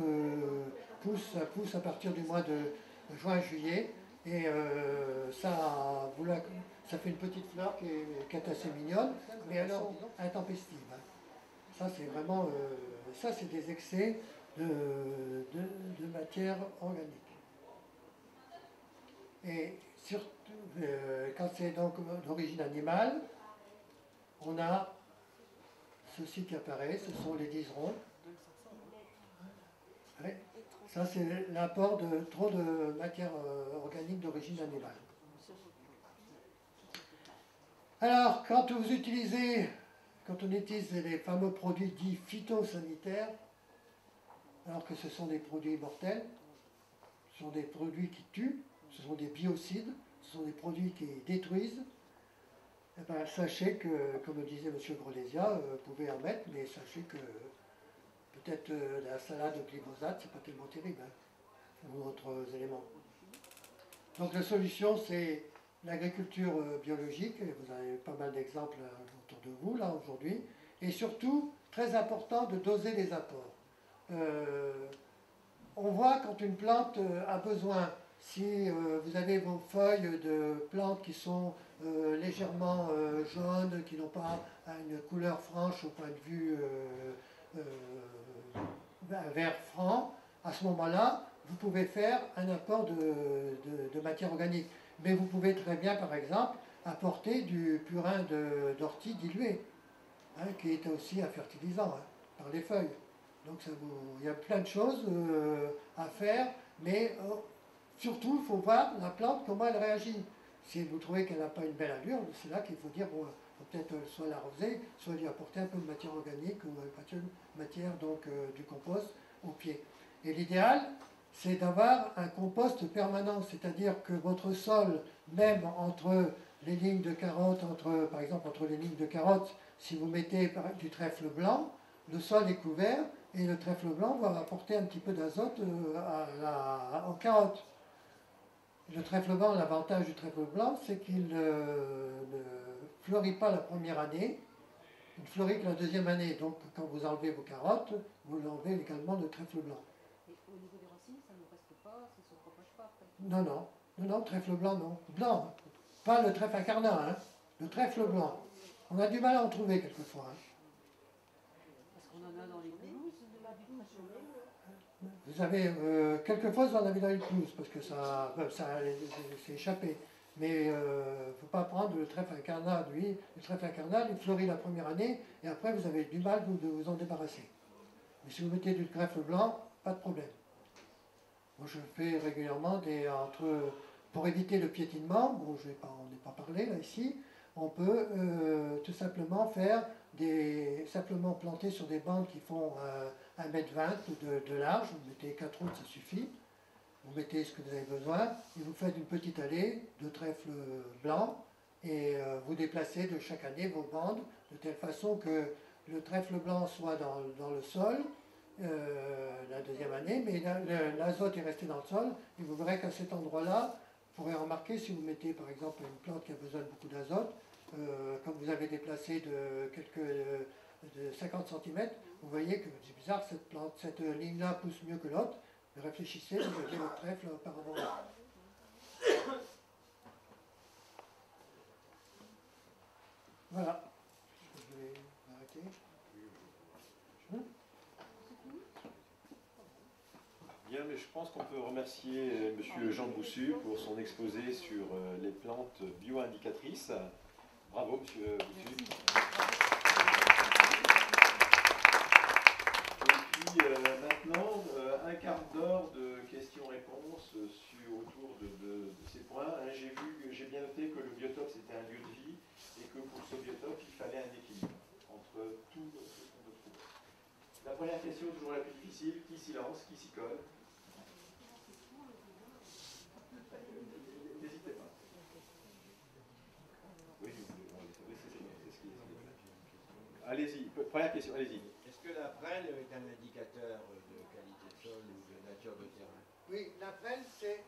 pousse, ça pousse à partir du mois de juin-juillet. Et ça fait une petite fleur qui est assez mignonne, mais alors intempestive. Hein. Ça c'est vraiment, ça c'est des excès de matière organique. Et surtout, quand c'est donc d'origine animale, on a ceci qui apparaît, ce sont les liserons. Ouais. Ça, c'est l'apport de trop de matière organique d'origine animale. Alors, quand on utilise les fameux produits dits phytosanitaires, alors que ce sont des produits mortels, ce sont des produits qui tuent, ce sont des biocides, ce sont des produits qui détruisent, eh bien, sachez que, comme le disait M. Grolésia, vous pouvez en mettre, mais sachez que peut-être la salade au glyphosate, c'est pas tellement terrible, hein, ou autres éléments. Donc la solution, c'est l'agriculture biologique, et vous avez pas mal d'exemples autour de vous, là, aujourd'hui, et surtout, très important, de doser les apports. On voit quand une plante a besoin, si vous avez vos feuilles de plantes qui sont légèrement jaunes, qui n'ont pas une couleur franche au point de vue vert franc, à ce moment-là, vous pouvez faire un apport de matière organique. Mais vous pouvez très bien, par exemple, apporter du purin d'ortie dilué, hein, qui est aussi un fertilisant, hein, par les feuilles. Donc il y a plein de choses à faire, mais surtout, il faut voir la plante, comment elle réagit. Si vous trouvez qu'elle n'a pas une belle allure, c'est là qu'il faut dire, bon, il faut peut-être soit l'arroser, soit lui apporter un peu de matière organique ou matière donc, du compost au pied. Et l'idéal, c'est d'avoir un compost permanent, c'est-à-dire que votre sol, même entre les lignes de carottes, par exemple entre les lignes de carottes, si vous mettez du trèfle blanc, le sol est couvert et le trèfle blanc va apporter un petit peu d'azote aux carottes. Le trèfle blanc, l'avantage du trèfle blanc, c'est qu'il ne fleurit pas la première année, il ne fleurit que la deuxième année. Donc quand vous enlevez vos carottes, vous enlevez également le trèfle blanc. Et au niveau des racines, ça ne reste pas, ça ne se propage pas après? Non, trèfle blanc, non. Blanc, pas le trèfle incarnat, hein. Le trèfle blanc. On a du mal à en trouver quelquefois. Hein. Parce qu'on en a dans les pelouses, vous avez, quelquefois vous en avez dans les pelouses, parce que ça s'est échappé. Mais il ne faut pas prendre le trèfle incarnat, lui. Le trèfle incarnat, il fleurit la première année, et après vous avez du mal de vous en débarrasser. Mais si vous mettez du trèfle blanc, pas de problème. Moi, je fais régulièrement pour éviter le piétinement, bon, on n'est pas parlé là ici, on peut tout simplement simplement planter sur des bandes qui font 1,20 m de large, vous mettez 4 autres, ça suffit. Vous mettez ce que vous avez besoin et vous faites une petite allée de trèfle blanc et vous déplacez de chaque année vos bandes de telle façon que le trèfle blanc soit dans le sol la deuxième année, mais l'azote est resté dans le sol et vous verrez qu'à cet endroit-là, vous pourrez remarquer si vous mettez par exemple une plante qui a besoin de beaucoup d'azote, quand vous avez déplacé de 50 cm, vous voyez que c'est bizarre, cette ligne-là pousse mieux que l'autre. Réfléchissez, vous avez le trèfle par rapport à... Voilà. Je vais m'arrêter. Bien, mais je pense qu'on peut remercier M. Jean Boussu pour son exposé sur les plantes bio-indicatrices. Bravo, M. Boussu. Et puis maintenant, un quart d'heure de questions-réponses autour de ces points. J'ai bien noté que le biotope c'était un lieu de vie et que pour ce biotope il fallait un équilibre entre tout ce qu'on peut trouver. La première question, toujours la plus difficile, qui s'y lance, qui s'y colle? N'hésitez pas. Oui, c'est ce qui est. Allez-y, première question, allez-y. Est-ce que la prêle est un indicateur de qualité de sol ou de nature de terrain? Oui, la prêle, c'est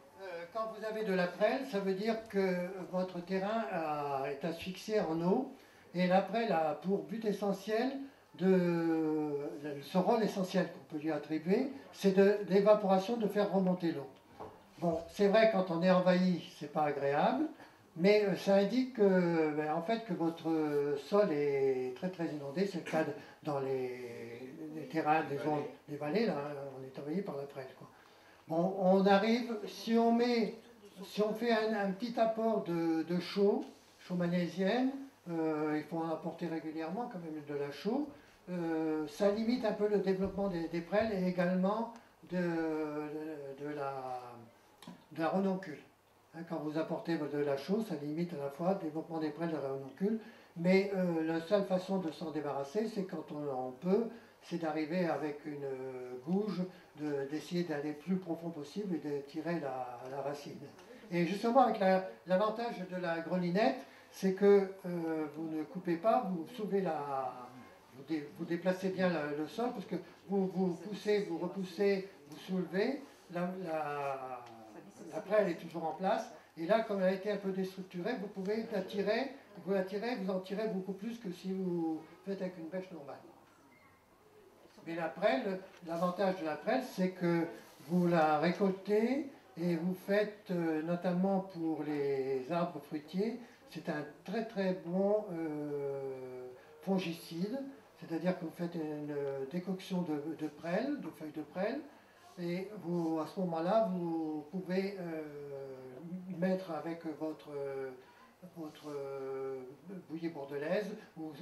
quand vous avez de la prêle, ça veut dire que votre terrain est asphyxié en eau. Et la prêle a pour but essentiel ce rôle essentiel qu'on peut lui attribuer, c'est l'évaporation, de faire remonter l'eau. Bon, c'est vrai, quand on est envahi, c'est pas agréable, mais ça indique en fait, que votre sol est très très inondé. C'est le cas dans les terrains des zones des vallées, là, on est envahi par la prêle, quoi. Bon, on arrive, si on fait un petit apport de chaux magnésienne, il faut en apporter régulièrement quand même de la chaux, ça limite un peu le développement des prêles et également de la renoncule. Hein, quand vous apportez de la chaux, ça limite à la fois le développement des prêles et de la renoncule, mais la seule façon de s'en débarrasser, c'est quand on peut, c'est d'arriver avec une gouge, d'essayer d'aller le plus profond possible et de tirer la racine. Et justement, avec l'avantage de la grelinette, c'est que vous ne coupez pas, vous soulevez vous déplacez bien le sol, parce que vous poussez, vous repoussez, vous soulevez, la prêle est toujours en place, et là, comme elle a été un peu déstructurée, vous pouvez la tirer, vous en tirez beaucoup plus que si vous faites avec une bêche normale. Mais la prêle, l'avantage de la prêle, c'est que vous la récoltez et vous faites, notamment pour les arbres fruitiers, c'est un très très bon fongicide, c'est-à-dire que vous faites une décoction de prêle, de feuilles de prêle, et à ce moment-là, vous pouvez mettre avec votre bouillie bordelaise, vous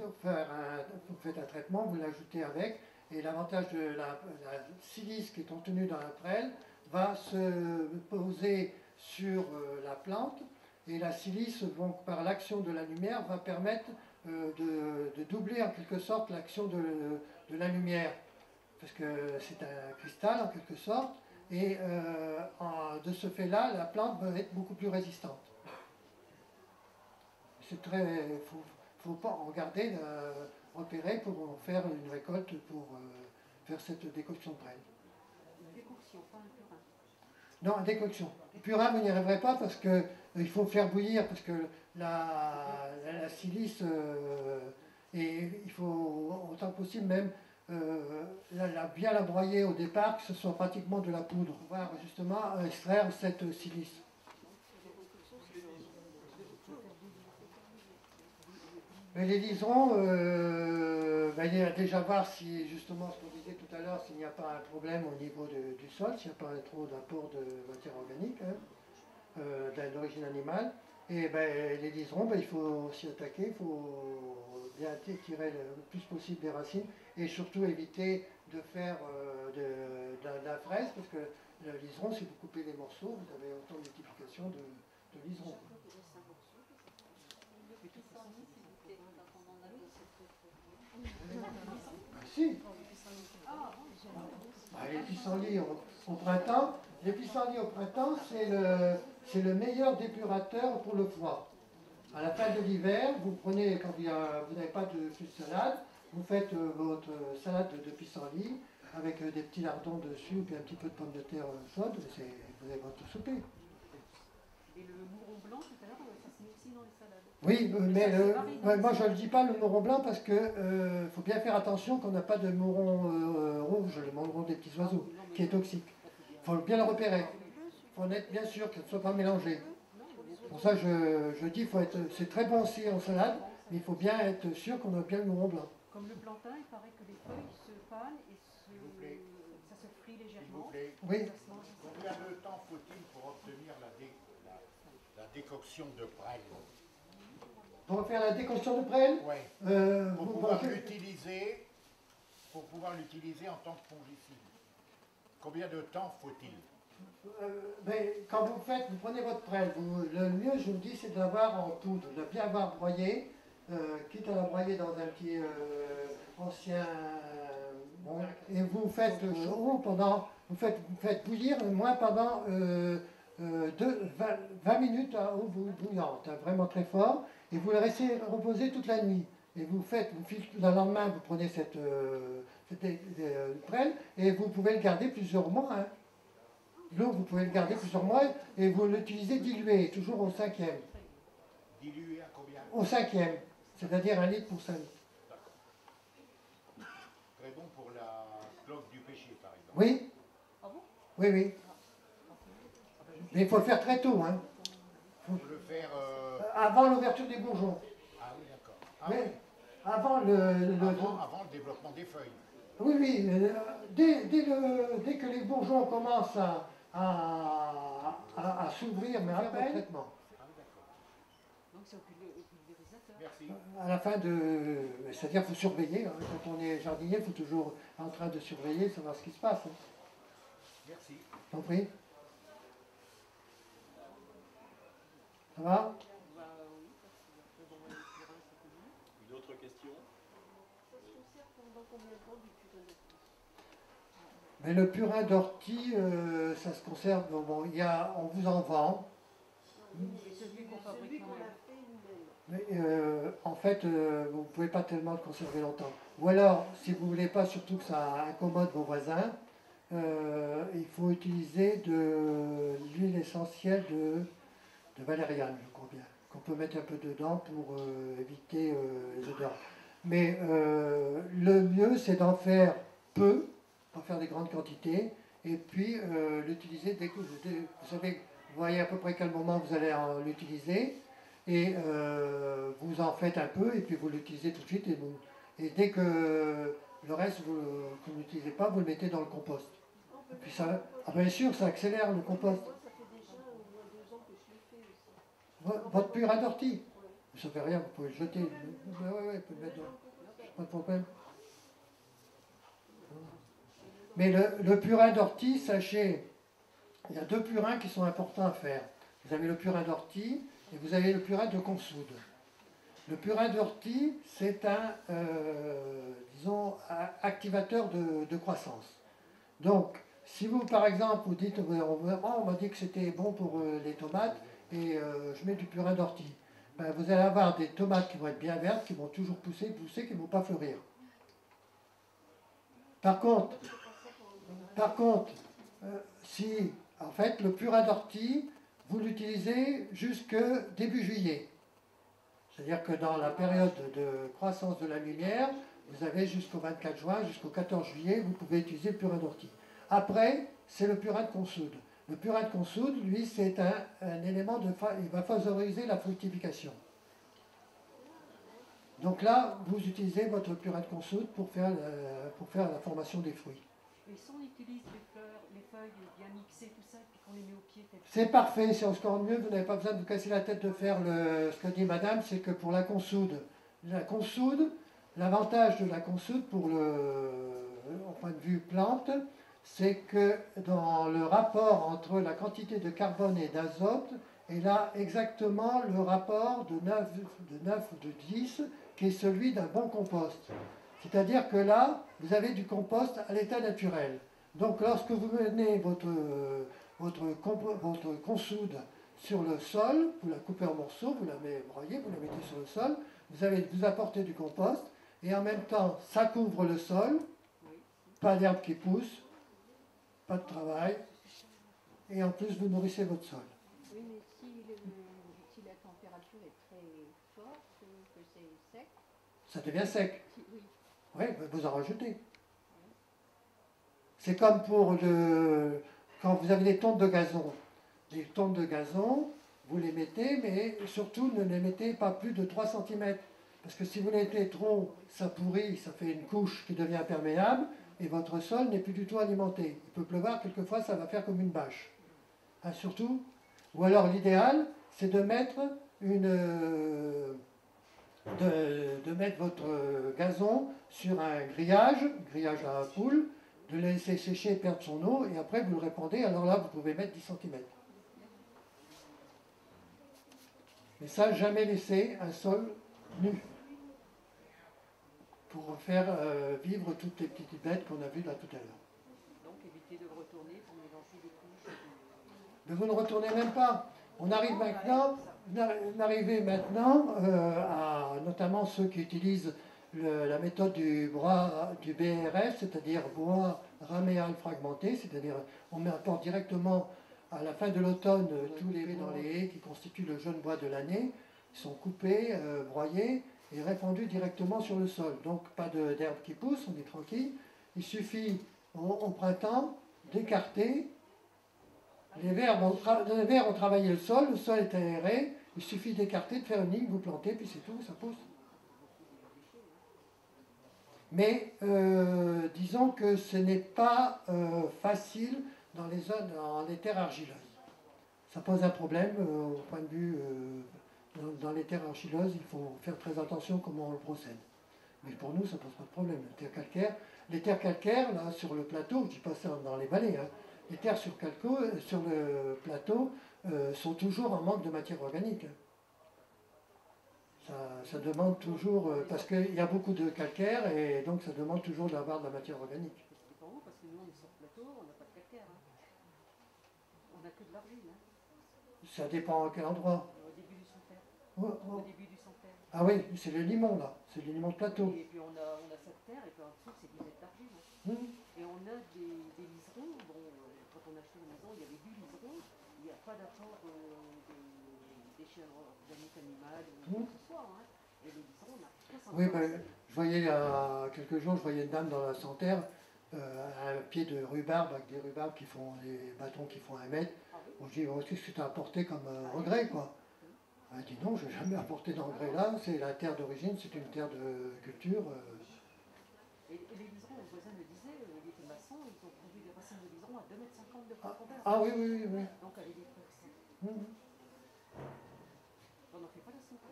faites un traitement, vous l'ajoutez avec, et l'avantage de la silice qui est contenue dans la prêle va se poser sur la plante, et la silice, par l'action de la lumière, va permettre de doubler en quelque sorte l'action de la lumière, parce que c'est un cristal en quelque sorte, et de ce fait-là, la plante va être beaucoup plus résistante. C'est faut pas en garder, repérer pour faire une récolte, pour faire cette décoction de prêle. Décoction, pas un purin. Non, décoction. Purin, vous n'y arriverez pas parce que il faut faire bouillir, parce que la silice, et il faut autant que possible même bien la broyer au départ, que ce soit pratiquement de la poudre, pour pouvoir justement extraire cette silice. Mais les liserons, il y a déjà voir si, justement, ce qu'on disait tout à l'heure, s'il n'y a pas un problème au niveau du sol, s'il n'y a pas trop d'apport de matière organique, hein, d'origine animale. Et les liserons, il faut s'y attaquer, il faut bien tirer le plus possible des racines et surtout éviter de faire de la la fraise, parce que le liseron, si vous coupez les morceaux, vous avez autant de multiplication de liseron. Ah, si. Les pissenlits au printemps. Les pissenlits au printemps, c'est le meilleur dépurateur pour le foie. À la fin de l'hiver, vous prenez, quand vous n'avez pas de salade, vous faites votre salade de pissenlit avec des petits lardons dessus, puis un petit peu de pommes de terre chaudes, vous avez votre souper. Et le mouron blanc, tout à l'heure, ça se met aussi dans les salades. Oui, mais moi je ne le dis pas le mouron blanc parce que faut bien faire attention qu'on n'a pas de mouron rouge, le mouron des petits oiseaux, qui est toxique. Il faut bien le repérer. Il faut être bien sûr que ce ne soit pas mélangé. Pour ça, je dis, c'est très bon aussi en salade, mais il faut bien être sûr qu'on a bien le mouron blanc. Comme le plantain, il paraît que les feuilles se panent et ça se frit légèrement. Oui. Combien de temps faut-il pour obtenir la décoction de prêle? Pour faire la décoction de prêle, pour pouvoir l'utiliser en tant que fongicide. Combien de temps faut-il? Quand vous prenez votre prêle, le mieux, je vous dis, c'est de l'avoir en poudre, de bien avoir broyé, quitte à la broyer dans un petit ancien... et vous faites chaud vous faites bouillir au moins pendant 20 minutes à eau bouillante, vraiment très fort, et vous le laissez reposer toute la nuit. Et le lendemain, vous prenez cette prêle, et vous pouvez le garder plusieurs mois. Hein. L'eau, vous pouvez le garder plusieurs mois et vous l'utilisez dilué, toujours au 5e. Dilué à combien? Au 5e, c'est-à-dire 1 litre pour 5 litres. Très bon pour la cloque du péché, par exemple. Oui. Ah bon? Oui, oui. Mais il faut le faire très tôt. Hein. Il faut le faire... Avant l'ouverture des bourgeons. Ah oui, d'accord. Mais avant avant le développement des feuilles. Oui, oui. Dès que les bourgeons commencent à s'ouvrir, mais après le traitement. Ah oui, d'accord. Donc c'est au pulvérisateur. Merci. À la fin c'est-à-dire qu'il faut surveiller. Hein. Quand on est jardinier, il faut toujours en train de surveiller, savoir ce qui se passe. Hein. Merci. T'en prie. Ça va? Une autre question? Ça se conserve pendant combien de temps du purin d'ortie? Mais le purin d'ortie, ça se conserve, on vous en vend. Celui qu'on fabrique Celui qu'on nous-mêmes. a fait nous-mêmes. Mais en fait, vous ne pouvez pas tellement le conserver longtemps. Ou alors, si vous ne voulez pas surtout que ça incommode vos voisins, il faut utiliser de l'huile essentielle de valériane, je crois bien, qu'on peut mettre un peu dedans pour éviter les odeurs. Mais le mieux, c'est d'en faire peu, d'en faire des grandes quantités, et puis l'utiliser dès que vous savez, vous voyez à peu près quel moment vous allez l'utiliser, et vous en faites un peu, et puis vous l'utilisez tout de suite, et dès que le reste, vous n'utilisez pas, vous le mettez dans le compost. Et puis ça, bien sûr, ça accélère le compost. Moi, ça fait déjà au moins 2 ans que je l'ai fait aussi. Votre purin d'ortie, ça ne fait rien, vous pouvez le jeter. Oui, vous pouvez le mettre dans. Pas de problème. Mais le purin d'ortie, sachez, il y a 2 purins qui sont importants à faire. Vous avez le purin d'ortie et vous avez le purin de consoude. Le purin d'ortie, c'est un, activateur de croissance. Donc, si vous, par exemple, vous dites, on m'a dit que c'était bon pour les tomates, et je mets du purin d'ortie, ben, vous allez avoir des tomates qui vont être bien vertes, qui vont toujours pousser, qui ne vont pas fleurir. Par contre, si, en fait, le purin d'ortie, vous l'utilisez jusque début juillet. C'est-à-dire que dans la période de croissance de la lumière, vous avez jusqu'au 24 juin, jusqu'au 14 juillet, vous pouvez utiliser le purin d'ortie. Après, c'est le purin de consoude. Le purin de consoude, lui, c'est un élément il va favoriser la fructification. Donc là, vous utilisez votre purin de consoude pour faire la formation des fruits. Et si on utilise les feuilles bien mixées, tout ça, et puis qu'on les met au pied, c'est parfait, c'est encore mieux, vous n'avez pas besoin de vous casser la tête de faire ce que dit madame, c'est que pour la consoude, l'avantage de la consoude au point de vue plante, c'est que dans le rapport entre la quantité de carbone et d'azote, elle a exactement le rapport de 9 ou de 10 qui est celui d'un bon compost. C'est-à-dire que là, vous avez du compost à l'état naturel. Donc lorsque vous menez votre consoude sur le sol, vous la coupez en morceaux, vous la broyez, vous la mettez sur le sol, vous apportez du compost, et en même temps, ça couvre le sol, pas d'herbe qui pousse, pas de travail, et en plus vous nourrissez votre sol. Oui, mais si la température est très forte, que c'est sec. Ça devient sec. Oui. Oui, vous en rajoutez. C'est comme quand vous avez des tontes de gazon. Les tontes de gazon, vous les mettez, mais surtout ne les mettez pas plus de 3 cm. Parce que si vous les mettez trop, ça pourrit, ça fait une couche qui devient imperméable, et votre sol n'est plus du tout alimenté. Il peut pleuvoir, quelquefois ça va faire comme une bâche. Hein, surtout. Ou alors l'idéal, c'est de mettre votre gazon sur un grillage à poule, de le laisser sécher, perdre son eau, et après vous le répandez, alors là vous pouvez mettre 10 cm. Mais ça, jamais laisser un sol nu, pour faire vivre toutes les petites bêtes qu'on a vues là tout à l'heure. Donc éviter de retourner pour mélanger des couches. Mais vous ne retournez même pas. On arrive maintenant à notamment ceux qui utilisent la méthode du BRF, c'est-à-dire bois raméal fragmenté, c'est-à-dire on apporte directement à la fin de l'automne tous les baies dans les haies qui constituent le jeune bois de l'année, sont coupés, broyés et répandus directement sur le sol. Donc pas d'herbe qui pousse, on est tranquille. Il suffit au printemps d'écarter. Les vers ont travaillé le sol est aéré, il suffit d'écarter, de faire une ligne, vous plantez, puis c'est tout, ça pousse. Mais disons que ce n'est pas facile dans les terres argileuses. Ça pose un problème au point de vue, dans les terres argileuses, il faut faire très attention comment on le procède. Mais pour nous, ça ne pose pas de problème. Les terres calcaires, là, sur le plateau, je ne dis pas ça dans les vallées, hein, les terres sur le plateau sont toujours en manque de matière organique. Ça demande toujours, parce qu'il y a beaucoup de calcaire, et donc ça demande toujours d'avoir de la matière organique. Ça dépend où, parce que nous on est sur le plateau, on n'a pas de calcaire. On n'a que de l'argile. Ça dépend à quel endroit. Au début du Santerre. Au début du Santerre. Ah oui, c'est le limon là, c'est le limon de plateau. Et puis on a cette terre, et puis en dessous c'est des d'argile. Et on a des liserons. Bon, quand on a acheté la maison, il y avait du liseron. Il n'y a pas d'apport de déchets organiques animales ou quoi que ce soit. Hein. Et les liserons, on a pas ça. Oui, je voyais il y a quelques jours, je voyais une dame dans la Santerre, à un pied de rhubarbe, avec des rhubarbes qui font des bâtons qui font 1 mètre. On se dit, oh, qu'est-ce que tu as apporté comme engrais, quoi? Elle dit non, je n'ai jamais apporté d'engrais là, c'est la terre d'origine, c'est une terre de culture. Et les liserons, le voisin me disait, il était maçon, ils ont produit des racines de liseron à 2,50 m de profondeur. Ah oui, oui, oui. Donc elle est détruite. On n'en fait pas la santé.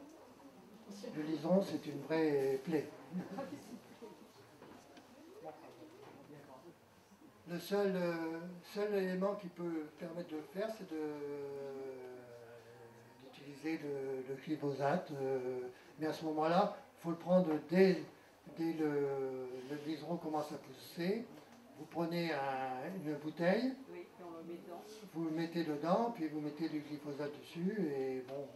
Le liseron, c'est une vraie plaie. Le seul élément qui peut permettre de le faire, c'est d'utiliser le glyphosate. Mais à ce moment-là, il faut le prendre dès le liseron commence à pousser. Vous prenez une bouteille, Oui, puis on le met dedans. vous le mettez dedans, puis vous mettez du glyphosate dessus. Et bon,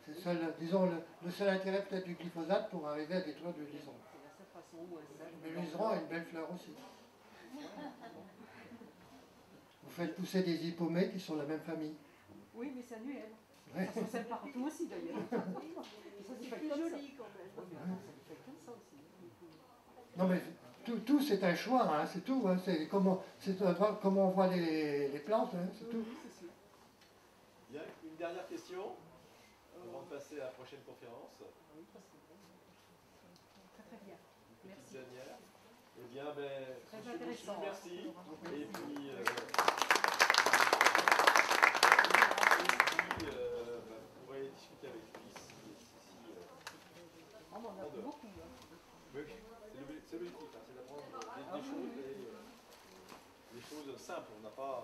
c'est le seul intérêt peut-être du glyphosate pour arriver à détruire le liseron. C'est la seule façon où elle sèche. Mais le liseron a une belle fleur aussi. Vous faites pousser des hippomées qui sont de la même famille. Oui, mais c'est annuel. Ouais. Ça sème partout aussi d'ailleurs. Et ça, c'est C'est comme ça. joli quand même. Oui, mais attends, ça lui fait comme ça aussi. Non mais tout c'est un choix, hein, c'est tout. Hein, c'est comment on voit les plantes, hein, c'est tout. Oui, c'est sûr. Bien, une dernière question avant de passer à la prochaine conférence. Oui, parce que bon, très très bien. Merci. Dernière. Eh bien, Très monsieur intéressant. Bouchy, merci. Et puis, vous pourrez discuter avec lui si On en a beaucoup. Hein. oui, c'est l'objectif, hein, c'est d'apprendre des choses et des choses simple, on n'a pas...